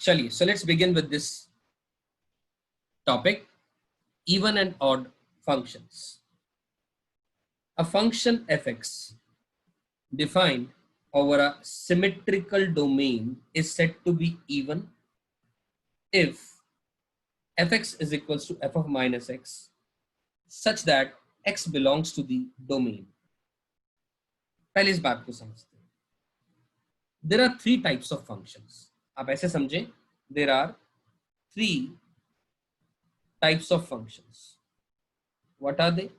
चलिए, so let's begin with this topic, even and odd functions. A function fx defined over a symmetrical domain is said to be even if fx is equals to f of minus x such that x belongs to the domain. पहले इस बात को समझते हैं. There are three types of functions. आप ऐसे समझें, there are three types of functions. What are they?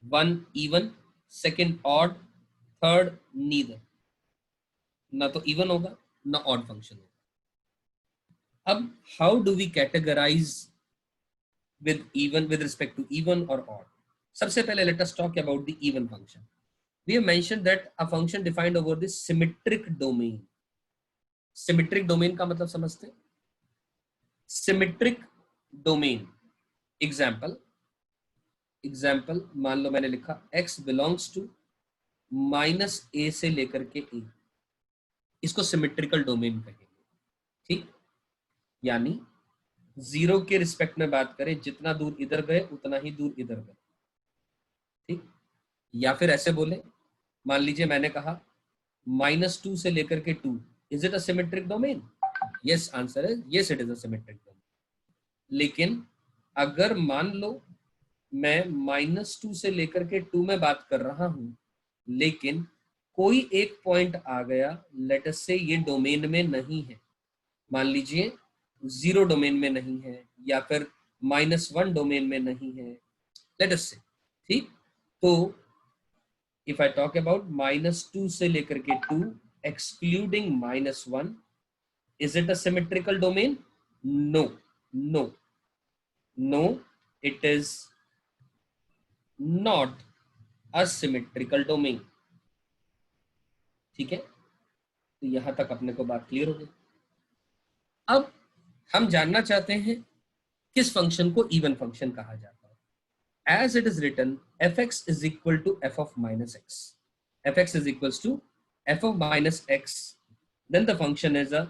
One even, second odd, third neither. ना तो even होगा ना odd function होगा. अब how do we categorize with even with respect to even or odd? सबसे पहले let us talk about the even function. We have mentioned that a function defined over the symmetric domain. Symmetric domain का मतलब समझते हैं? Symmetric domain. Example मान लो मैंने लिखा x belongs to minus a से लेकर के a. इसको सिमेट्रिकल डोमेन कहेंगे. ठीक, यानी जीरो के रिस्पेक्ट में बात करें, जितना दूर इधर गए उतना ही दूर इधर गए. ठीक, या फिर ऐसे बोले, मान लीजिए मैंने कहा -2 से लेकर के 2. Is it a symmetric domain? Yes, answer है yes, it is a symmetric domain. लेकिन अगर मान लो मैं -2 से लेकर के 2 में बात कर रहा हूं, लेकिन कोई एक पॉइंट आ गया, लेट अस से ये डोमेन में नहीं है, मान लीजिए 0 डोमेन में नहीं है या फिर -1 डोमेन में नहीं है, लेट अस से. ठीक, तो if I talk about -2 से लेकर के 2 excluding -1, is it a symmetrical domain? No, it is not a symmetrical domain. ठीक है, तो यहां तक अपने को बात क्लियर हो गई. अब हम जानना चाहते हैं किस फंक्शन को इवन फंक्शन कहा जाता है. As it is written, fx is equal to f of minus x. Fx is equals to f of minus x. Then the function is a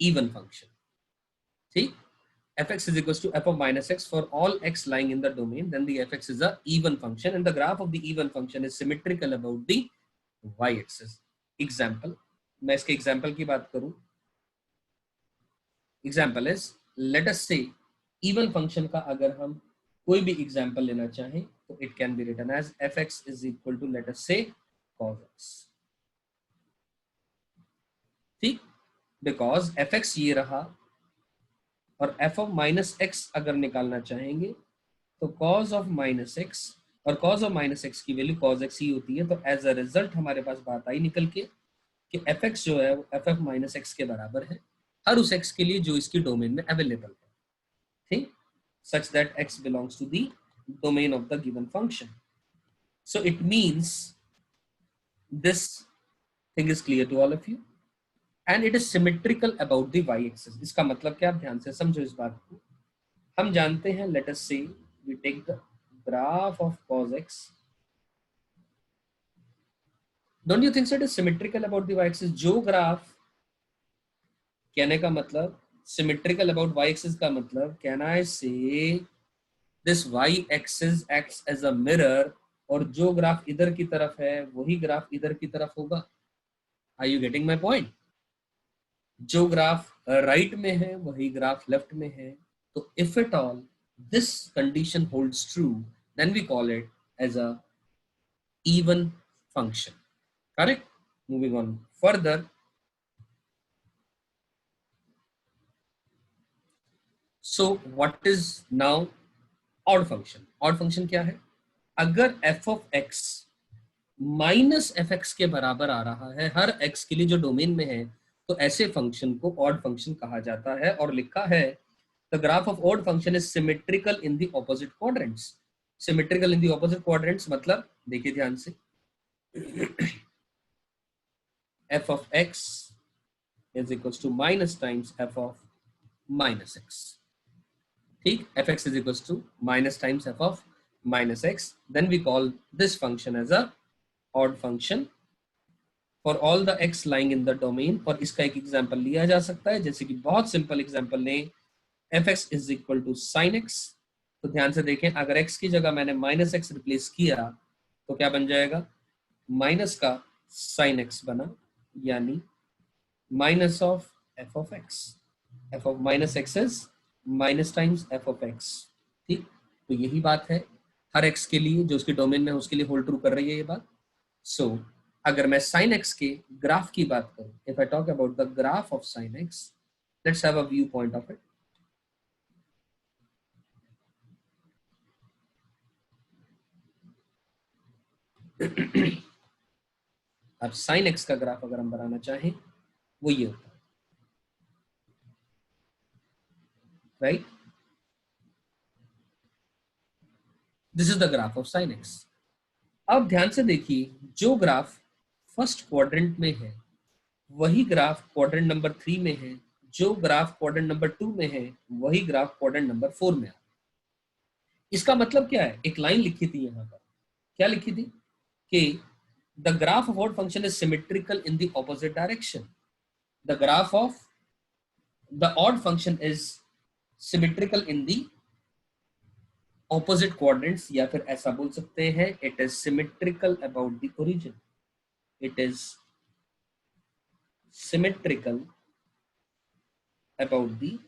even function. See, fx is equals to f of minus x for all x lying in the domain. Then the fx is a even function, and the graph of the even function is symmetrical about the y-axis. Example, मैं इसके example की बात करूं. Example is, let us say even function का अगर हम कोई भी एग्जाम्पल लेना चाहें तो it can be written as fx is equal to let us say cos x. ठीक, बिकॉज fx ये रहा और f ऑफ माइनस एक्स अगर निकालना चाहेंगे तो cos ऑफ माइनस एक्स, और cos ऑफ माइनस एक्स की वैल्यू cos x ही होती है. तो एज अ रिजल्ट हमारे पास बात आई निकल के कि fx जो है वो f माइनस एक्स के बराबर है हर उस x के लिए जो इसकी डोमेन में अवेलेबल है. ठीक, such that x belongs to the domain of the given function. So it means this thing is clear to all of you, and it is symmetrical about the y-axis. इसका मतलब क्या, आप ध्यान से समझो इस बात को. हम जानते हैं, let us say we take the graph of cos x. Don't you think so it is symmetrical about the y-axis? जो ग्राफ, कहने का मतलब symmetrical about y-axis का मतलब, can I say this y-axis acts as a mirror, और जो graph इधर की तरफ है वही ग्राफ इधर की तरफ होगा. Are you getting my point? जो ग्राफ राइट में है वही ग्राफ लेफ्ट में है. तो if at all this condition holds true, then we call it as a even function. Correct? Moving on further. So what is now odd function? Odd function क्या है? अगर f of x minus F x के बराबर आ रहा है हर x के लिए जो डोमेन में है, तो ऐसे फंक्शन को ऑड फंक्शन कहा जाता है. और लिखा है the graph of odd function is symmetrical in the opposite quadrants. Symmetrical in the opposite quadrants मतलब, देखिए ध्यान से, f of x is equals to minus times f of minus x. ठीक, fx is equals to minus times f of minus x. Then we call this function as a odd function. For all the x lying in the domain. और इसका एक example लिया जा सकता है, जैसे कि बहुत सिंपल एग्जांपल लें, f x is equal to sine x. तो ध्यान से देखें, अगर एक्स की जगह मैंने माइनस एक्स रिप्लेस किया तो क्या बन जाएगा, माइनस का साइन एक्स बना, यानी minus of F of x. F of minus x is minus times F of x. ठीक, तो यही बात है हर एक्स के लिए, जो उसके डोमेन में है उसके लिए होल्ड ट्रू कर रही है ये बात। सो अगर मैं साइन एक्स के ग्राफ की बात करूं, if I talk about the graph of sine x, let's have a view point of it. अब साइन एक्स का ग्राफ अगर हम बनाना चाहें, वो ये होता है, right. This is the graph of sine x. अब ध्यान से देखिए, जो ग्राफ फर्स्ट क्वाड्रेंट में है वही ग्राफ क्वाड्रेंट नंबर 3 में है, जो ग्राफ क्वाड्रेंट नंबर 2 में है वही ग्राफ क्वाड्रेंट नंबर 4 में है। इसका मतलब क्या है, एक लाइन लिखी थी यहां पर, क्या लिखी थी कि the graph of odd function is symmetrical in the opposite direction. The graph of the odd function is symmetrical in the opposite quadrants, या फिर ऐसा बोल सकते हैं, it is symmetrical about the origin. It is symmetrical about the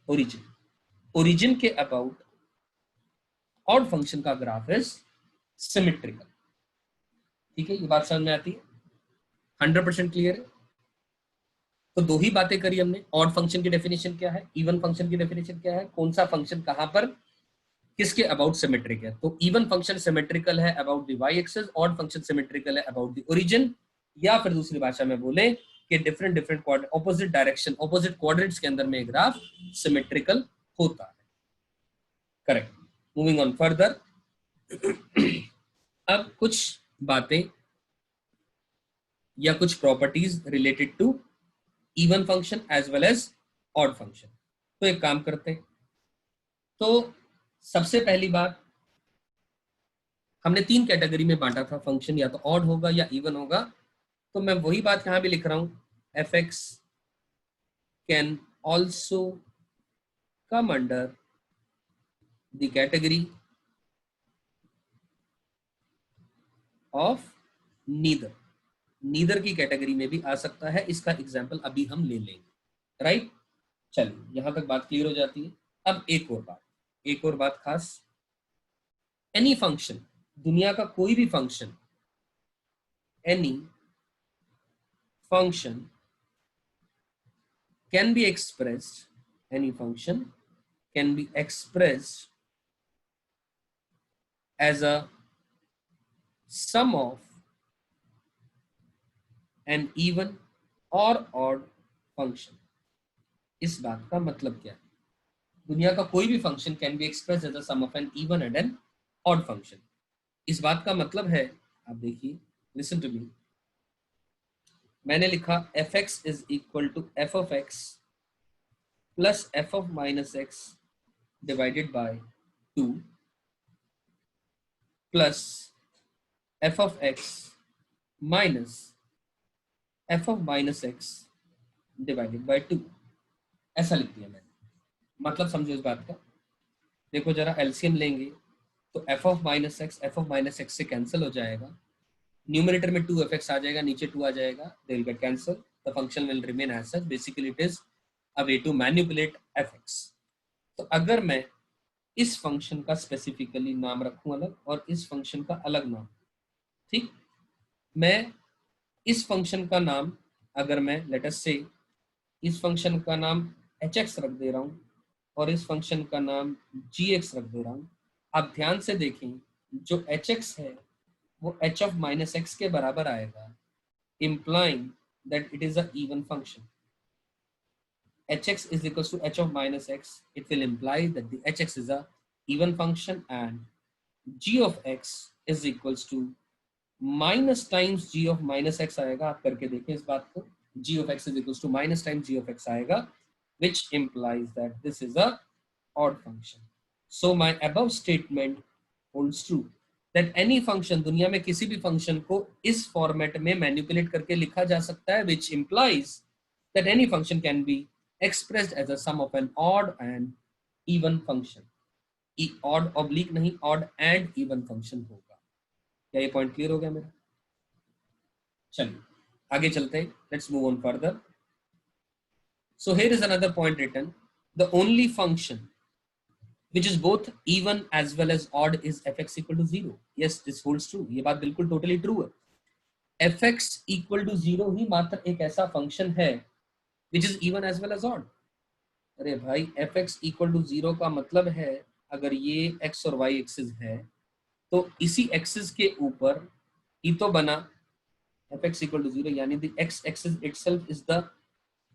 origin. Origin के about odd function का graph is symmetrical. ठीक है, ये बात समझ में आती है, 100% क्लियर है। तो दो ही बातें करी हमने, ऑड फंक्शन की डेफिनेशन क्या है, इवन फंक्शन की डेफिनेशन क्या है, कौन सा फंक्शन कहां पर किसके अबाउट सिमेट्रिक है। तो इवन फंक्शन सिमेट्रिकल है about the Y axis, odd function symmetrical है अबाउट द ओरिजिन, या फिर दूसरी भाषा में बोले कि different different opposite direction, opposite quadrants के अंदर में ग्राफ सिमेट्रिकल होता है। Correct, moving on further. अब कुछ बातें या कुछ properties related to even function as well as odd function. तो एक काम करते हैं, तो सबसे पहली बात, हमने 3 कैटेगरी में बांटा था फंक्शन, या तो ऑड होगा या इवन होगा। तो मैं वही बात यहां भी लिख रहा हूं, F x can also come under the category of neither. Neither की कैटेगरी में भी आ सकता है, इसका एग्जाम्पल अभी हम ले लेंगे, राइट। चलिए, यहां तक बात क्लियर हो जाती है। अब एक और बात, एक और बात खास, एनी फंक्शन, दुनिया का कोई भी function, any function can be expressed, any function can be expressed as a sum of an even or odd function। इस बात का मतलब क्या है, दुनिया का कोई भी function can be express as a sum of an even and an odd function. इस बात का मतलब है, आप देखिए, लिसन टू मी, मैंने लिखा f x is equal to f of x plus F of minus x divided by 2 plus F of x minus f of minus x divided by 2। ऐसा लिख दिया मैंने, मतलब समझो इस बात का। देखो जरा, एलसीएम लेंगे तो एफ ऑफ माइनस एक्स से कैंसिल हो जाएगा, न्यूमरेटर में 2f(x) आ जाएगा, नीचे 2 आ जाएगा, they will get cancel, the function will remain as such. Basically it is a way to manipulate fx। तो अगर मैं इस फंक्शन का स्पेसिफिकली नाम रखूं अलग और इस फंक्शन का अलग नाम, ठीक, मैं इस फंक्शन का नाम, अगर मैं लेट अस से इस फंक्शन का नाम hx रख दे रहा हूं और इस फंक्शन का नाम gx रख दे रहा हूं, आप ध्यान से देखें, जो hx है वो h of minus x के बराबर आएगा, implying that it is a even function। hx is equals to h of minus x, it will imply that the hx is a even function, and g of x is equals to minus times g of minus x आएगा। आप करके देखें इस बात को, g of x is equals to minus times g of x आएगा, which implies that this is a odd function। So my above statement holds true। that any function, दुनिया में किसी भी फंक्शन को इस फॉर्मेट में मैनिपुलेट करके लिखा जा सकता है, which implies that any function can be expressed as a sum of an odd and even function. odd oblique नहीं, odd and even function होगा। क्या ये पॉइंट क्लियर हो गया मेरा? चलिए आगे चलते हैं, let's move on further. So here is another point written, the only function which is both even as well as odd is fx equal to 0. Yes, this holds true. ये बात बिल्कुल totally true है। fx equal to 0 ही मात्र एक ऐसा function है which is even as well as odd। अरे भाई fx equal to 0 का मतलब है अगर ये x और y एक्सिस है तो इसी एक्सिस के ऊपर ही तो बना fx equal to 0, यानी the x axis itself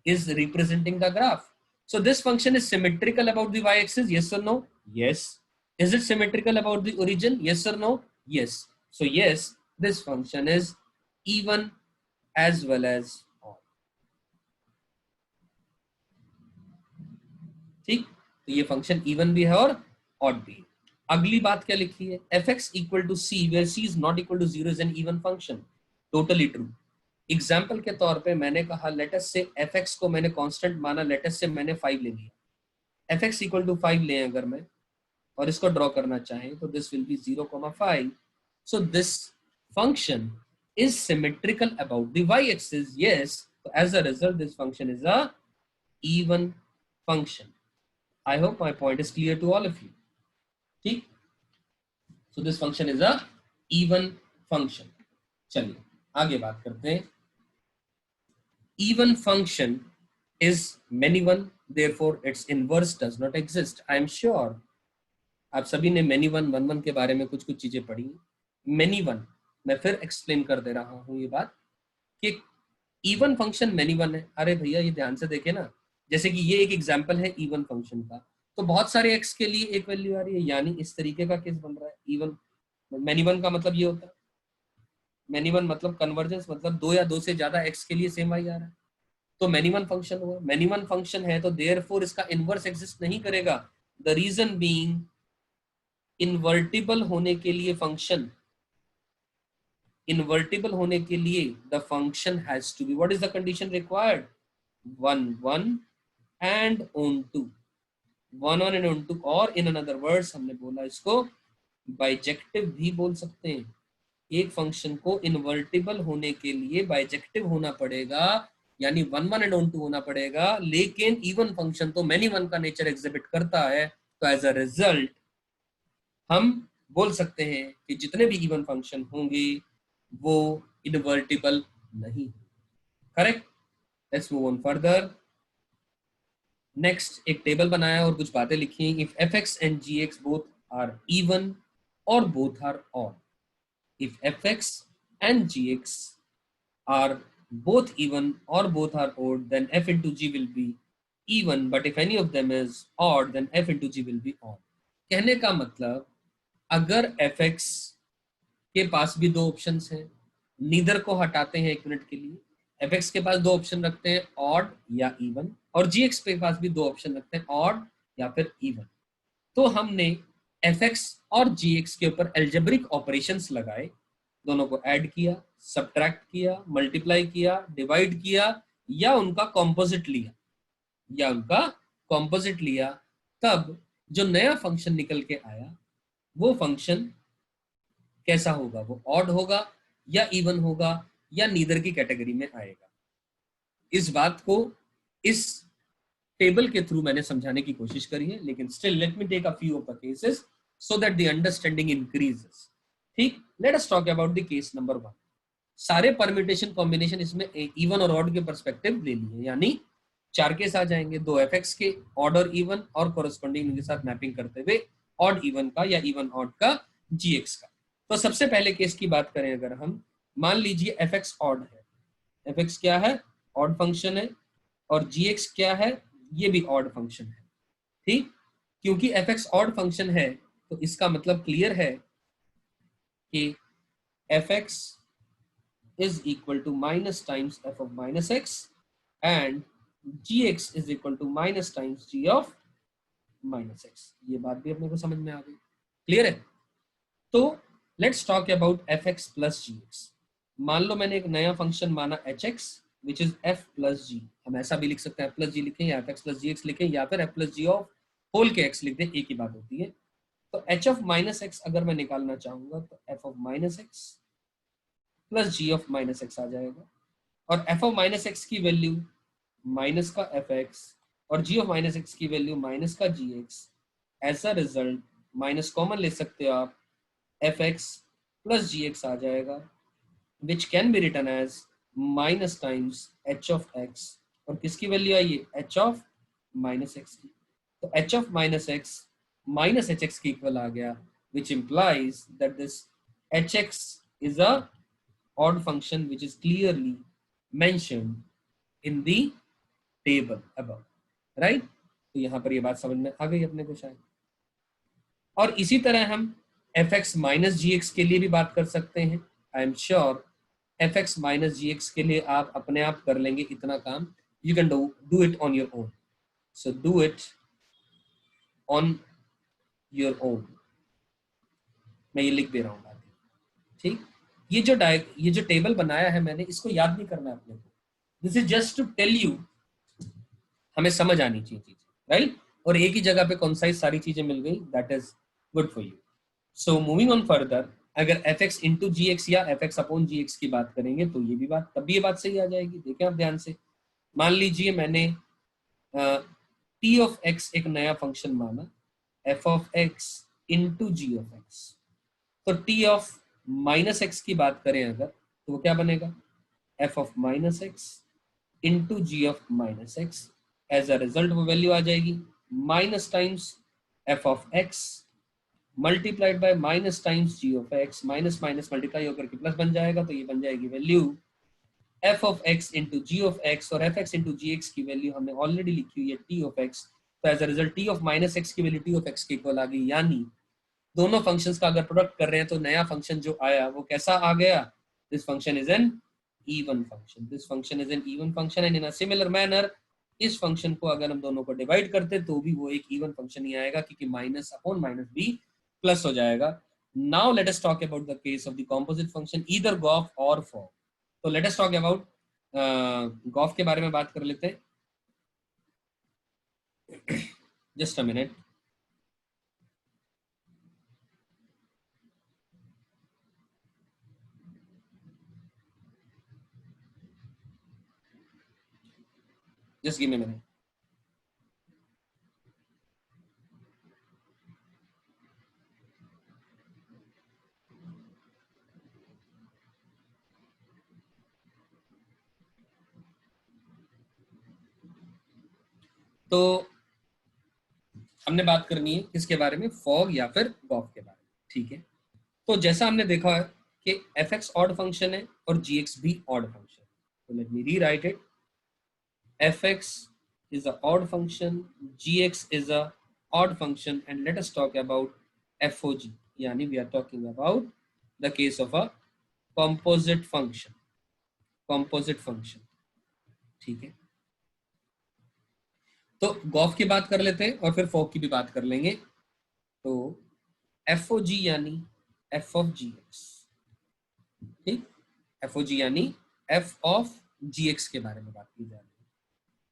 is representing the graph. So this function is symmetrical about the y-axis, yes or no? Yes. Is it symmetrical about the origin? Yes or no? Yes. So yes, this function is even as well as odd. ठीक, तो ये function even भी है और odd भी है। अगली बात क्या लिखी है? fx equal to c where c is not equal to 0 is an even function. Totally true. Example के तौर पे मैंने कहा लेटस से fx को मैंने कांस्टेंट माना, लेटस से मैंने 5 ले लिया, fx इक्वल टू 5 ले अगर मैं और इसको ड्रॉ करना चाहें तो this will be 0,5। So this function is symmetrical about the y axis. Yes, so as a result this function is a even function. I hope my point is clear to all of you. ठीक, so this function is a even function. चलिए आगे बात करते हैं। Even function is many one, therefore its inverse does not exist. I am sure आप सभी ने many one one one के बारे में कुछ कुछ चीजें पढ़ी। many one मैं फिर एक्सप्लेन कर दे रहा हूं ये बात कि even function many one है। अरे भैया ये ध्यान से देखे ना, जैसे कि ये एक एग्जांपल है even function का, तो बहुत सारे x के लिए एक वैल्यू आ रही है, यानी इस तरीके का केस बन रहा है। even many one का मतलब ये होता है, many one मतलब कन्वर्जेंस, मतलब दो या दो से ज्यादा x के लिए सेम y आ रहा है, तो many one फंक्शन हुआ। many one फंक्शन है तो देयरफॉर इसका इनवर्स एग्जिस्ट नहीं करेगा। द रीजन बीइंग इन्वर्टिबल होने के लिए फंक्शन, इन्वर्टिबल होने के लिए the function has to be, what is the condition required? 1 1 and onto, 1 1 and onto, और इन अनदर वर्ड्स हमने बोला इसको बाइजेक्टिव भी बोल सकते हैं। एक फंक्शन को इन्वर्टिबल होने के लिए बाइजेक्टिव होना पड़ेगा, यानी 1 1 एंड ऑन टू होना पड़ेगा, लेकिन इवन फंक्शन तो मेनी वन का नेचर एग्जिबिट करता है, तो एज अ रिजल्ट हम बोल सकते हैं कि जितने भी इवन फंक्शन होंगे वो इन्वर्टिबल नहीं। Correct? Let's move on further. Next एक टेबल बनाया और कुछ बातें लिखी। If fx and gx both are even और both are odd, if fx and gx are both even or both are odd, then f into g will be even, but if any of them is odd then f into g will be odd. कहने का मतलब अगर fx के पास भी दो options हैं, neither को हटाते हैं एक मिनट के लिए, fx के पास दो ऑप्शन रखते हैं ऑड या इवन, और gx के पास भी दो ऑप्शन रखते हैं ऑड या फिर इवन, तो हमने fx और gx के ऊपर एल्जेब्रिक ऑपरेशंस लगाए, दोनों को ऐड किया, सब्ट्रैक्ट किया, मल्टीप्लाई किया, डिवाइड किया, या उनका कॉम्पोजिट लिया, तब जो नया फंक्शन निकल के आया वो फंक्शन कैसा होगा? वो ऑड होगा या इवन होगा या नीदर की कैटेगरी में आएगा। इस बात को इस टेबल के थ्रू मैंने समझाने की कोशिश करी है, लेकिन still let me take a few of the cases so that the understanding increases. ठीक, let us talk about the case number 1। सारे परम्यूटेशन कॉम्बिनेशन इसमें इवन और ऑड के पर्सपेक्टिव ले लिए, यानी 4 केस आ जाएंगे, 2 fx के ऑड और इवन, और कोरस्पॉन्डिंग उनके साथ मैपिंग करते हुए ऑड इवन का या इवन ऑड का gx का। तो सबसे पहले केस की बात करें अगर हम, मान लीजिए fx ऑड है, fx क्या है? ऑड फंक्शन है, और gx क्या है? ये भी ऑड फंक्शन है। ठीक, क्योंकि fx ऑड फंक्शन है तो इसका मतलब क्लियर है कि fx is equal to minus times f of minus x and gx is equal to minus times g of minus x। ये बात भी अपने को समझ में आ गई, क्लियर है? तो let's talk about F x plus ji x. मान लो मैंने एक नया फंक्शन माना h x which is f plus g. हम ऐसा भी लिख सकते हैं एफ प्लस जी लिखें या एफ एक्स प्लस जी एक्स लिखें या फिर F plus ji of whole के एक्स लिख दें, एक ही बात होती है। तो एच ऑफ माइनस एक्स अगर मैं निकालना चाहूंगा तो F of minus x plus ji of minus x आ जाएगा, और एफ ऑफ माइनस एक्स की वैल्यू माइनस का एफ एक्स और जी ऑफ माइनस एक्स की वैल्यू माइनस का g x. As a result minus common ले सकते हो आप, एफ एक्स प्लस जी एक्स आ जाएगा, which can be return as minus times h of x. और किसकी वैल्यू आई है, एच ऑफ माइनस एक्स की। तो H of minus X minus H x की इक्वल आ गया, विच implies that this hx is a odd function which is clearly mentioned in the table above, right? तो यहां पर ये बात समझ में आ गई अपने को शायद। और इसी तरह हम एफ एक्स माइनस जी एक्स के लिए भी बात कर सकते हैं। I am sure F X minus ji X के लिए आप अपने आप कर लेंगे इतना काम। You can do it on your own, so do it on your own. मैं ये लिख दे रहा हूँ बात, ठीक। ये जो टेबल बनाया है मैंने, इसको याद नहीं करना है अपने को। This is just to tell you, हमें समझ आनी चाहिए चीज, राइट। और एक ही जगह पे कौन सा सारी चीजें मिल गई, that is good for you. So moving on further, अगर F X into G x या एफ एक्स अपॉन जी एक्स की बात करेंगे तो ये भी बात, तब भी ये बात सही आ जाएगी। देखें आप ध्यान से, मान लीजिए मैंने टी ऑफ एक्स एक नया फंक्शन माना, F of X into G of X. तो टी ऑफ माइनस एक्स की बात करें अगर, तो वो क्या बनेगा, F of minus X into G of minus X. As a result वो वैल्यू आ जाएगी minus times F of X multiplied by minus times ji of x. Minus minus multiply होकर के प्लस बन जाएगा, तो ये बन जाएगी value F of X into G of x. और F X into G X की वैल्यू हमने ऑलरेडी लिखी हुई है टी ऑफ एक्स। तो as a result T of minus x की वैल्यू टी ऑफ एक्स के इक्वल आ गई। यानी दोनों फंक्शंस का अगर प्रोडक्ट कर रहे हैं तो नया फंक्शन जो आया वो कैसा आ गया, this function is an even function. This function is an even function and in a similar manner इस फंक्शन को अगर हम दोनों को डिवाइड करते तो भी वो एक इवन फंक्शन ही आएगा, क्योंकि माइनस अपॉन माइनस भी प्लस हो जाएगा। Now let us talk about the case of the composite function either gof or form. तो let us talk about gof के बारे में बात कर लेते हैं। Just a minute. Just give me a minute. तो हमने बात करनी है किसके बारे में, फॉग या फिर गॉफ के बारे में, ठीक है। तो जैसा हमने देखा है कि एफ एक्स ऑड फंक्शन है और जी एक्स भी ऑड फंक्शन है। तो लेट मी री right it, F x is a odd function, gx is a odd function, and let us talk about fog, यानी we are talking about the case of a composite function, composite function, ठीक है। तो Gauff की बात कर लेते हैं और फिर फॉग की भी बात कर लेंगे। तो एफ ओ जी यानी एफ ऑफ जी एक्स, ठीक। एफ ओ जी यानी एफ ऑफ जी एक्स के बारे में बात की जा रही है।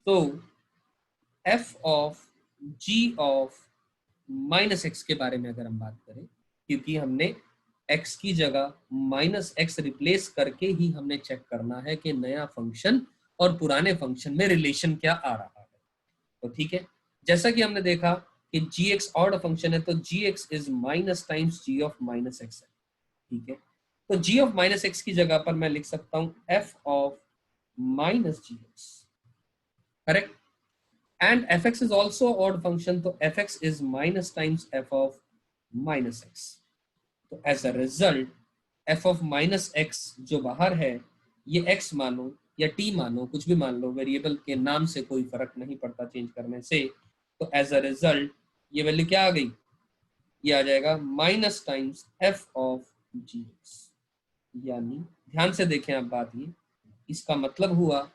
तो F of G of minus X के बारे में अगर हम बात करें, क्योंकि हमने एक्स की जगह माइनस एक्स रिप्लेस करके ही हमने चेक करना है कि नया फंक्शन और पुराने फंक्शन में रिलेशन क्या आ रहा है। तो ठीक है, जैसा कि हमने देखा कि जी एक्स ऑड फंक्शन है, तो g x is minus times ji of minus x है, ठीक है। तो जी ऑफ माइनस एक्स की जगह पर मैं लिख सकता हूं f of minus ji x, correct. And f x is also odd function, तो f x is minus times F of minus x. तो as a result f of minus x जो बाहर है, ये एक्स मानो या टी मानो, कुछ भी मान लो, वेरिएबल के नाम से कोई फर्क नहीं पड़ता चेंज करने से। तो एज अ रिजल्ट ये वैल्यू क्या आ गई, ये आ जाएगा minus times F of G X. यानी ध्यान से देखें आप बात, ये इसका मतलब हुआ,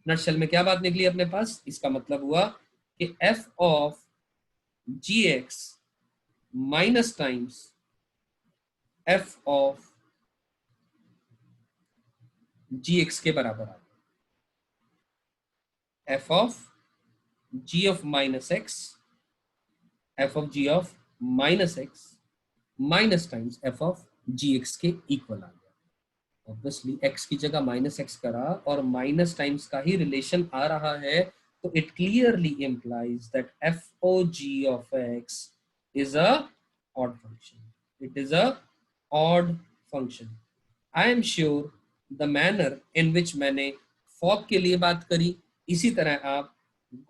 नटशेल में क्या बात निकली अपने पास, इसका मतलब हुआ कि F of G X minus times F of G X के बराबर आ गया, F of G of minus X, F of G of minus X minus times F of G X के इक्वल आ गया। ऑब्वियसली एक्स की जगह minus x करा और माइनस टाइम्स का ही रिलेशन आ रहा है, तो it clearly implies that FOG of x is a odd function. It is a odd function. I am sure the manner in which मैंने फॉग के लिए बात करी, इसी तरह आप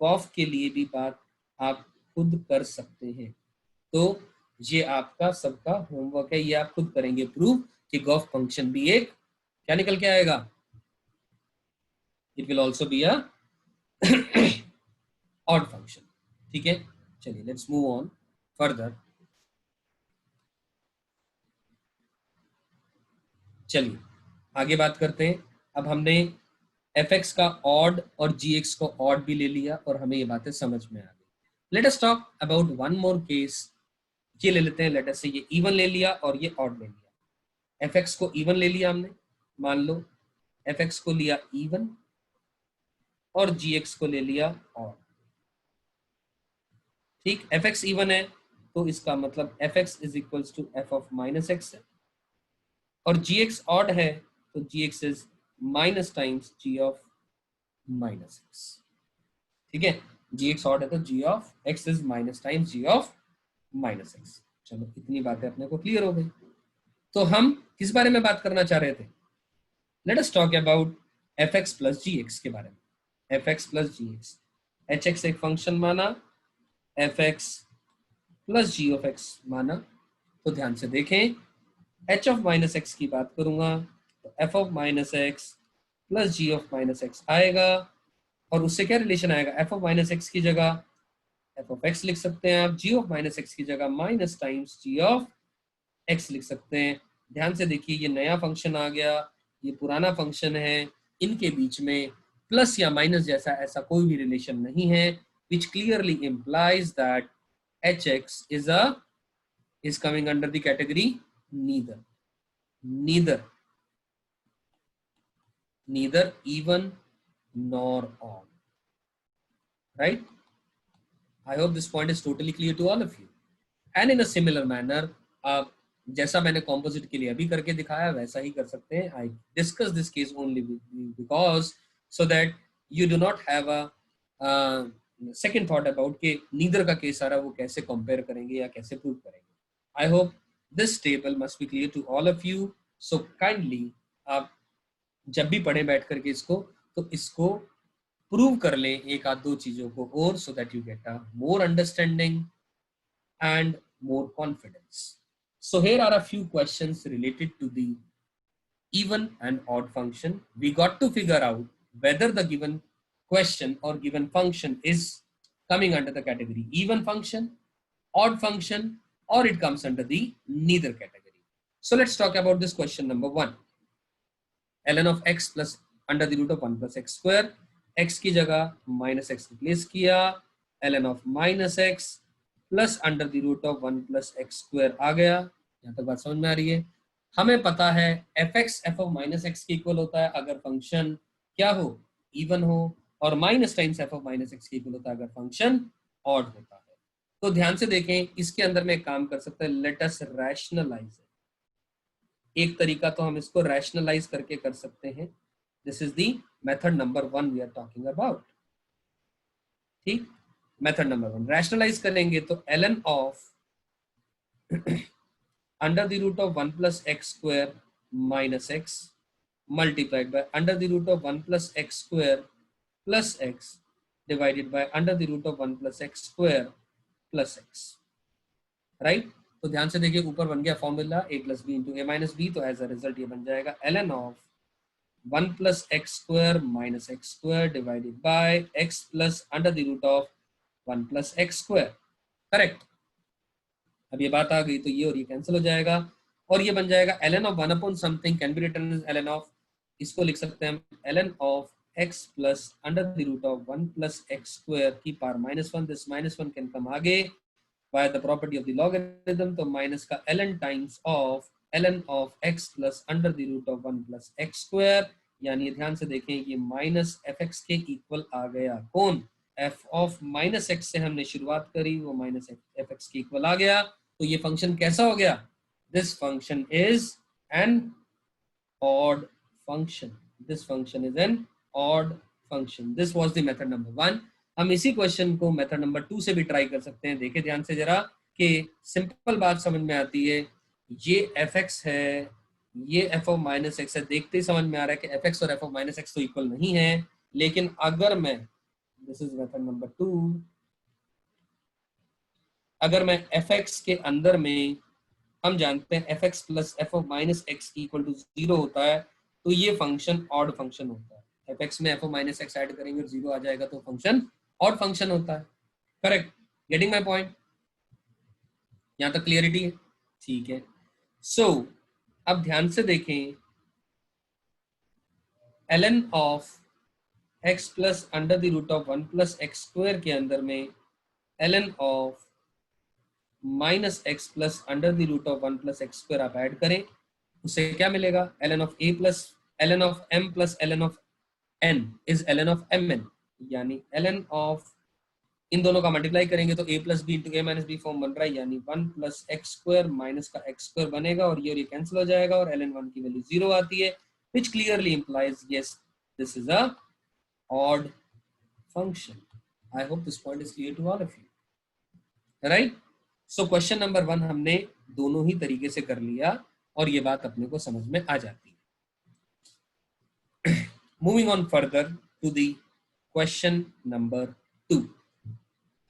गॉफ के लिए भी बात आप खुद कर सकते हैं। तो ये आपका सबका होमवर्क है, ये आप खुद करेंगे प्रूव कि गॉफ फंक्शन भी एक क्या निकल के आएगा, it will also be a odd function. ठीक है, चलिए लेट्स मूव ऑन फर्दर। चलिए आगे बात करते हैं। अब हमने एफ एक्स का ऑड और जी एक्स को ऑड भी ले लिया और हमें ये बातें समझ में आ गई। Late us talk about one more case. ये ले लेते हैं, लेट अस से ये इवन ले लिया और ये ऑड ले लिया। एफ एक्स को इवन ले लिया हमने, मान लो एफ एक्स को लिया इवन और जी एक्स को ले लिया ऑड। ठीक, एफ एक्स इवन है तो इसका मतलब f x is equals to f of minus x है, और जी एक्स ऑड है तो g x is minus times ji of minus x. ठीक है, जी एक्स ऑड है तो g of x is minus times ji of minus x. चलो इतनी बातें अपने को क्लियर हो गई। तो हम किस बारे में बात करना चाह रहे थे? Let us talk about F x plus ji X के बारे में। एफ एक्स प्लस जी एक्स, एच एक्स एक फंक्शन माना, F x plus ji of X माना। तो ध्यान से देखें, एच ऑफ माइनस एक्स की बात करूंगा तो F of minus x plus ji of minus X आएगा, और उससे क्या रिलेशन आएगा, एफ ऑफ माइनस एक्स की जगह एफ ऑफ एक्स लिख सकते हैं आप, जी ऑफ माइनस एक्स की जगह minus times ji of X लिख सकते हैं। ध्यान से देखिए, ये नया फंक्शन आ गया, ये पुराना फंक्शन है, इनके बीच में प्लस या माइनस जैसा ऐसा कोई भी रिलेशन नहीं है, विच clearly implies that hx is coming under the category neither neither even nor odd, right? I hope this point is totally clear to all of you. And in a similar manner, आप जैसा मैंने composite के लिए अभी करके दिखाया वैसा ही कर सकते हैं। I discuss this case only because so that you do not have a second thought about कि नीदर का केस आ रहा है, वो कैसे कंपेयर करेंगे या कैसे प्रूव करेंगे। I hope this table must be clear to all of you. So kindly आप जब भी पढ़े बैठ करके इसको, तो इसको प्रूव कर लें एक आध दो चीजों को और, so that you get a more understanding and more confidence. So here are a few questions related to the even and odd function. We got to figure out whether the given question or given function is coming under the category even function, odd function, or it comes under the neither category. So let's talk about this question number 1. ln of x plus under the root of 1 plus x square, x की जगह minus x replace किया, ln of minus x plus under the root of 1 plus x square आ गया। यहाँ तक बात समझ में आ रही है? हमें पता है F x F of minus X के इक्वल होता है अगर फंक्शन क्या हो, इवन हो, और minus times F of minus X के इक्वल होता है अगर फंक्शन ऑड होता है। तो ध्यान से देखें, इसके अंदर में एक काम कर सकते हैं, लेट अस रैशनलाइज। एक तरीका तो हम इसको रैशनलाइज करके कर सकते हैं। This is the method number 1 we are talking about. ठीक, मेथड नंबर 1 रैशनलाइज करेंगे तो ln of under the root of 1 plus x square minus X multiplied by under the root of 1 plus x square plus X divided by under the root of 1 plus x square plus X, right? तो ध्यान से देखिए, ऊपर बन गया formula a plus B into A minus B, तो as a result ये बन जाएगा ln of 1 plus x square minus X square divided by X plus under the root of 1 plus x square. Correct? अब ये बात आ गई तो ये और ये कैंसिल हो जाएगा और ये बन जाएगा ln of 1 upon something can be written as ln of, इसको लिख सकते हैं हम ln of x plus under the root of 1 plus x square की पावर -1। दिस -1 कैन कम आगे by the property of the logarithm, तो minus का ln times of ln of x plus under the root of 1 plus x square, यानी ध्यान से देखें ये minus F x के इक्वल आ गया। कौन? एफ ऑफ माइनस एक्स से हमने शुरुआत करी, वो माइनस एफ एक्स के इक्वल आ गया। तो ये फंक्शन कैसा हो गया? This function is an odd function. This function is an odd function. This was the method number 1. हम इसी क्वेश्चन को मेथड नंबर 2 से भी ट्राई कर सकते हैं। देखिए ध्यान से जरा कि सिंपल बात समझ में आती है। ये एफ एक्स है, ये एफ ऑफ माइनस एक्स है। देखते ही समझ में आ रहा है कि एफ एक्स और एफ ऑफ माइनस एक्स तो इक्वल नहीं है। लेकिन अगर मैं, दिस इज मेथड नंबर 2, अगर मैं एफ एक्स के अंदर में, हम जानते हैं F x plus F of minus X equal to 0 होता है, तो ये फंक्शन ऑड फंक्शन होता है। एफ एक्स में F of minus x add करेंगे और 0 आ जाएगा तो फंक्शन ऑड फंक्शन होता है। करेक्ट? Getting my point? यहां तक क्लियरिटी है? ठीक है। सो अब ध्यान से देखें, ln of x plus under the root of 1 plus x square के अंदर में ln of minus x plus under the root of 1 plus x square आप ऐड करें, उससे क्या मिलेगा? ln of a plus ln of m plus ln of n is ln of mn, यानी ln of, इन दोनों का मल्टीप्लाई करेंगे तो a plus B into A minus B form बन रहा है, यानी 1 प्लस एक्स स्क्वायर माइनस का एक्स स्क्वायर बनेगा और ये कैंसिल हो जाएगा और ln 1 की वैल्यू 0 आती है, which clearly implies yes this is a odd function. I hope this point is clear to all of you. Right? So question number 1 हमने दोनों ही तरीके से कर लिया और ये बात अपने को समझ में आ जाती है। Moving on further to the question number 2,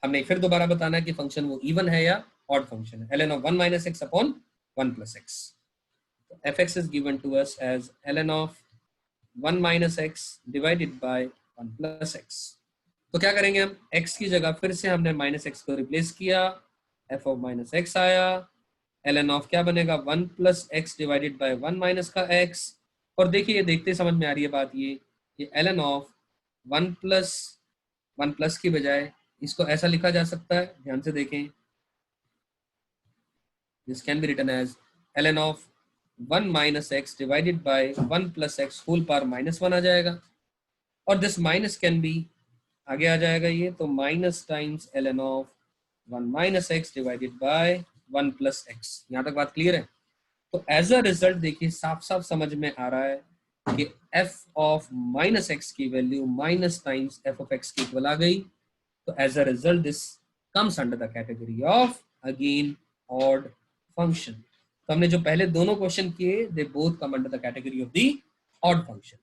हमने फिर दोबारा बताना है कि फंक्शन वो इवन है या ऑड फंक्शन है। ln of 1 minus x upon 1 plus x. So fx is given to us as ln of 1 minus x divided by 1 plus x. तो क्या करेंगे हम? x की जगह फिर से हमने माइनस एक्स को रिप्लेस किया, f of माइनस एक्स आया, ln ऑफ क्या बनेगा? 1 plus X divided by 1 minus का x। और देखिए ये देखते समझ में आ रही है बात, ये ln ऑफ 1 प्लस की बजाय इसको ऐसा लिखा जा सकता है, ध्यान से देखें, this can be written as ln of 1 minus x divided by 1 plus X whole power minus 1 आ जाएगा। और दिस माइनस कैन बी, आगे आ जाएगा ये, तो minus times ln of 1 minus x divided by 1 plus x. यहाँ तक बात क्लियर है? तो एज अ रिजल्ट देखिए साफ साफ समझ में आ रहा है कि f ऑफ माइनस एक्स की value minus times f of x की इक्वल आ गई। तो as a result this comes under the category of again odd function. तो हमने जो पहले दोनों क्वेश्चन किए, they both come under the category of the odd function,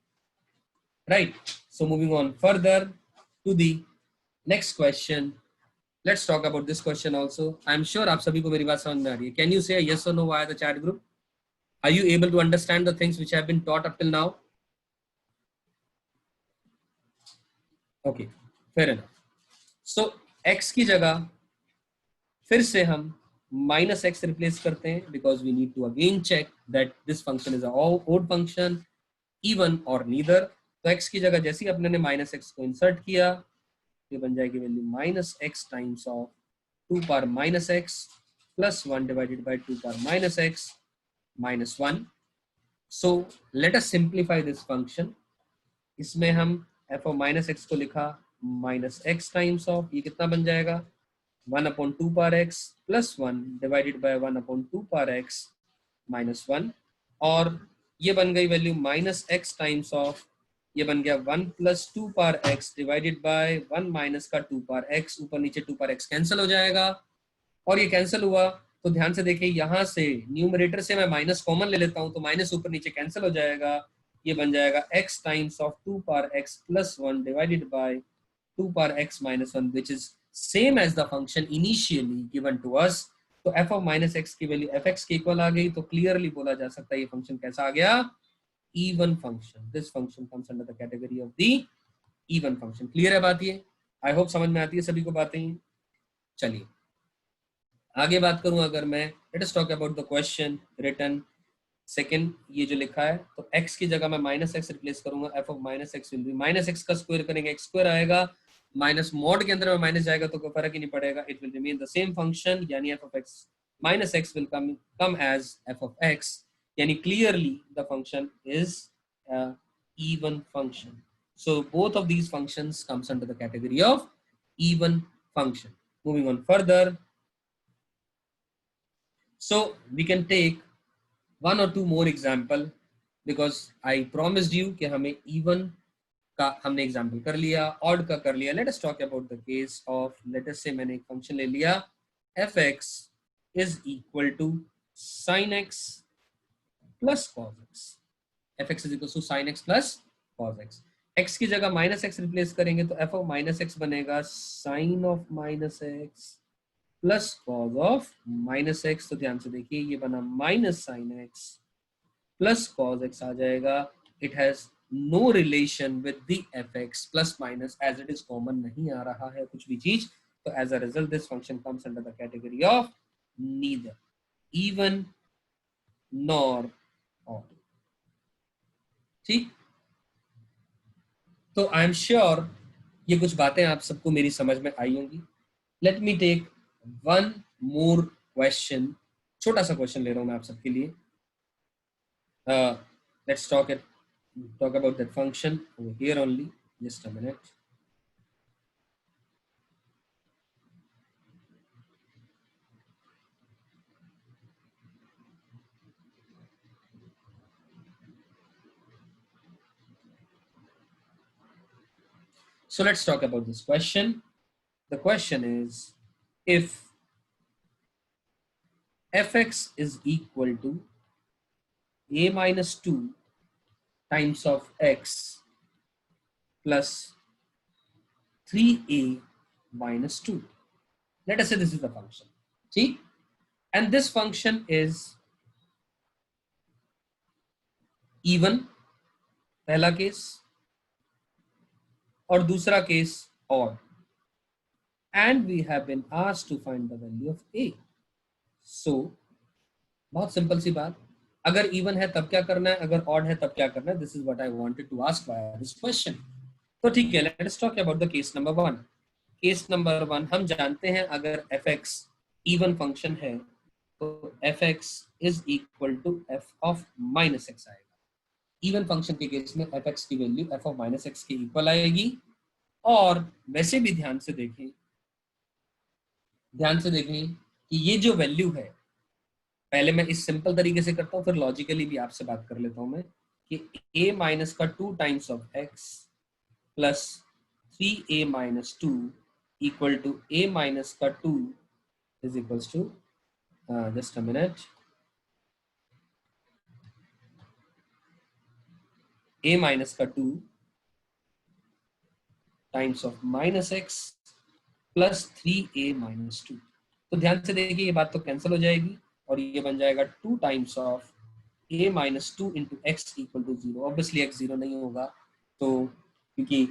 right? So moving on further to the next question, let's talk about this question also. I am sure आप सभी को मेरी बात समझ में आ रही है। कैन यू से यस और no via the chat group? Are you able to understand the things which have been taught up till now? Okay, fair enough. So x की जगह फिर से हम माइनस एक्स रिप्लेस करते हैं, because we need to again check that this function is a odd function, even or neither. तो x की जगह जैसे ही अपने ने माइनस एक्स को इंसर्ट किया, ये बन जाएगी value minus x times of 2 power minus x plus 1 divided by 2 power minus X minus 1. So let us simplify this function. इसमें हम f of माइनस एक्स को लिखा माइनस एक्स टाइम्स ऑफ, ये कितना बन जाएगा? 1 upon 2 power x plus 1 divided by 1 upon 2 power x minus 1, और ये बन गई value minus x times of, ये बन गया 1 plus 2 power x divided by 1 minus का 2 पावर एक्स, ऊपर नीचे 2 पावर एक्स कैंसिल हो जाएगा। और ये कैंसिल हुआ तो ध्यान से देखिए, यहाँ से न्यूमरेटर से मैं माइनस कॉमन ले लेता हूँ तो माइनस ऊपर नीचे कैंसिल हो जाएगा, ये बन जाएगा x times of 2 power x plus 1 divided by 2 power x minus 1, which is same as the function initially given to us. तो f ऑफ माइनस एक्स की वैल्यू fx के इक्वल आ गई, तो क्लियरली बोला जा सकता है ये फंक्शन कैसा आ गया? Even function. This function comes under the category of the even function. Clear है बात? ये आई होप समझ में आती है सभी को बातें। चलिए आगे बात करूं अगर मैं, let us talk about the question written second. ये जो लिखा है तो x की जगह मैं माइनस एक्स रिप्लेस करूंगा, f of minus X will be minus X का स्क्वायर करेंगे x स्क्वायर आएगा, माइनस मॉड के अंदर में माइनस जाएगा तो कोई फर्क ही नहीं पड़ेगा, it will remain the same function, यानी f of x minus X will come as f of x, यानी clearly the function is a even function. So both of these functions comes under the category of even function. Moving on further, so we can take one or two more example because I promised you कि हमें even का हमने example कर लिया, odd का कर लिया. Let us talk about the case of, let us say मैंने एक function ले लिया fx is equal to sin x plus cos x. fx is equal to sin x plus cos x. x की जगह minus X replace करेंगे तो f of minus x बनेगा sin of minus x plus cos of minus x. तो ध्यान से देखिए ये बना minus sine x plus cos x आ जाएगा. It has no relation with the f x plus minus as it is common नहीं आ रहा है कुछ भी चीज. तो as a result this function comes under the category of neither even nor odd. ठीक, तो आई एम श्योर ये कुछ बातें आप सबको मेरी समझ में आई होंगी. Let me take one more question. छोटा सा क्वेश्चन ले रहा हूं मैं आप सबके लिए. Let's talk about that function over here only. Just a minute. So let's talk about this question. The question is, if fx is equal to a minus 2 times of x plus 3a minus 2. Let us say this is the function. See, and this function is even, पहला case, और दूसरा case odd, and we have been asked to find the value of a. So बहुत simple सी बात, अगर even है तब क्या करना है, अगर ऑड है तब क्या करना है. This is what I wanted to ask via this question. तो ठीक है, let's talk about the case number 1. Case number 1 हम जानते हैं अगर fx इवन फंक्शन है तो fx is equal to f of minus X आएगा. इवन फंक्शन के केस में fx की value f of minus X के इक्वल आएगी. और वैसे भी ध्यान से देखें कि ये जो वैल्यू है, पहले मैं इस सिंपल तरीके से करता हूँ फिर लॉजिकली भी आपसे बात कर लेता हूँ मैं कि a माइनस का 2 times of x plus 3a minus 2 equal to a minus का 2 is equals to, just a minute, a minus का 2 times of minus x plus 3a minus 2. तो ध्यान से देखिए ये बात तो कैंसिल हो जाएगी और ये बन जाएगा 2 times of a minus 2 into X equal to 0. Obviously x 0 नहीं होगा, तो क्योंकि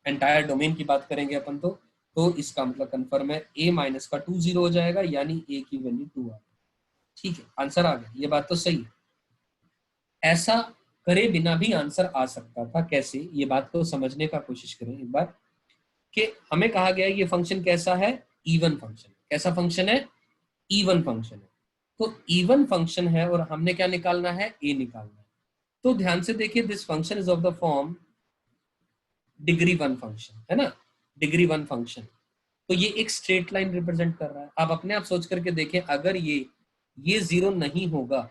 एंटायर डोमेन की बात करेंगे अपन तो इसका मतलब कंफर्म है a माइनस का 2 0 हो जाएगा, यानी a की वैल्यू 2 आ. ठीक है, आंसर आ गया, ये बात तो सही है. ऐसा करे बिना भी आंसर आ सकता था. कैसे, ये बात को समझने का कोशिश करें एक बार कि हमें कहा गया ये फंक्शन कैसा है, इवन फंक्शन. कैसा फंक्शन है, इवन फंक्शन है. तो इवन फंक्शन है और हमने क्या निकालना है, a निकालना है. तो ध्यान से देखिए this function is of the form degree 1 function, है ना, डिग्री 1 फंक्शन. तो ये एक स्ट्रेट लाइन रिप्रेजेंट कर रहा है. आप अपने आप सोच करके देखें, अगर ये 0 नहीं होगा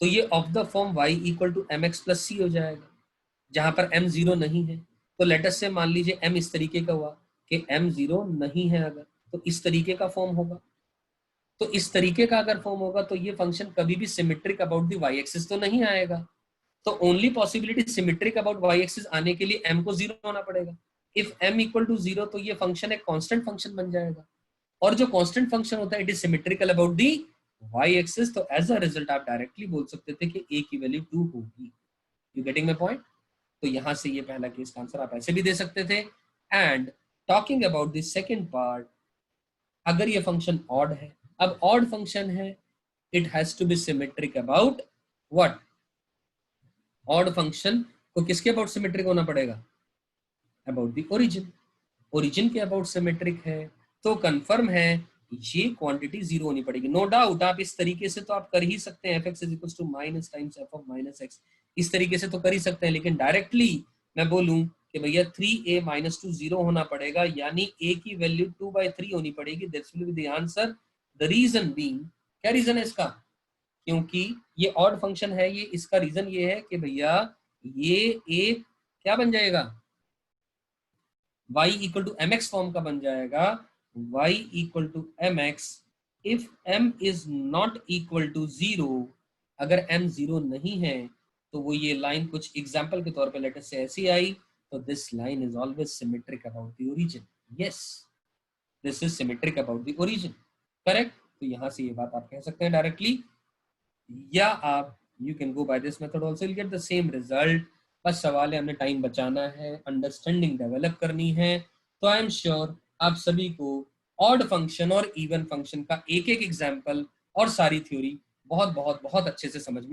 तो ये of the form y equal to M x plus c हो जाएगा, जहां पर m 0 नहीं है. तो लेट अस से मान लीजिए m इस तरीके का हुआ कि m 0 नहीं है, अगर तो इस तरीके का फॉर्म होगा. तो इस तरीके का अगर फॉर्म होगा तो ये फंक्शन कभी भी symmetric about the Y axis तो नहीं आएगा. तो only possibility symmetric about Y axis आने के लिए m को 0 होना पड़ेगा. इफ m इक्वल टू 0 तो ये फंक्शन एक कांस्टेंट फंक्शन बन जाएगा, और जो कांस्टेंट फंक्शन होता है it is symmetrical about the Y axis. तो एज अ रिजल्ट आप डायरेक्टली बोल सकते थे कि a की वैल्यू 2 होगी. You getting my point. तो यहां से ये पहला केस का आंसर आप ऐसे भी दे सकते थे. And talking about the second part, अगर ये फंक्शन ऑड है, अब ऑड फंक्शन है, it has to be symmetric about what, odd function को किसके अबाउट सिमेट्रिक होना पड़ेगा, अबाउट द ओरिजिन. ओरिजिन के अबाउट सिमेट्रिक है तो कंफर्म है ये क्वांटिटी जीरो होनी पड़ेगी। नो डाउट आप इस तरीके से तो आप कर ही सकते हैं, fx is equal to minus times F of minus X, इस तरीके से तो कर ही सकते हैं, लेकिन डायरेक्टली मैं बोलूं कि भैया 3a माइनस टू जीरो होना पड़ेगा, यानी a की वैल्यू 2/3 होनी पड़ेगी। That's will be the answer. The reason being, क्या रीजन है इसका, क्योंकि ये ऑड फंक्शन है, ये इसका रीजन ये है कि भैया ये एक क्या बन जाएगा, y equal to M X form का बन जाएगा, y equal to M X if m is not equal to zero. अगर m जीरो नहीं है तो वो ये लाइन कुछ एग्जाम्पल के तौर पे लेटर से ऐसी आई, तो this line is always symmetric about the origin. Yes, this is symmetric about the origin, correct. तो यहां से ये बात आप कह सकते हैं डायरेक्टली, या आप you can go by this method also, will get the same result. बस सवाल है, हमने टाइम बचाना है, अंडरस्टैंडिंग डेवलप करनी है। तो आई एम श्योर आप सभी को ऑड फंक्शन और इवन फंक्शन का एक एक एग्जांपल और सारी थ्योरी बहुत बहुत बहुत अच्छे से समझ में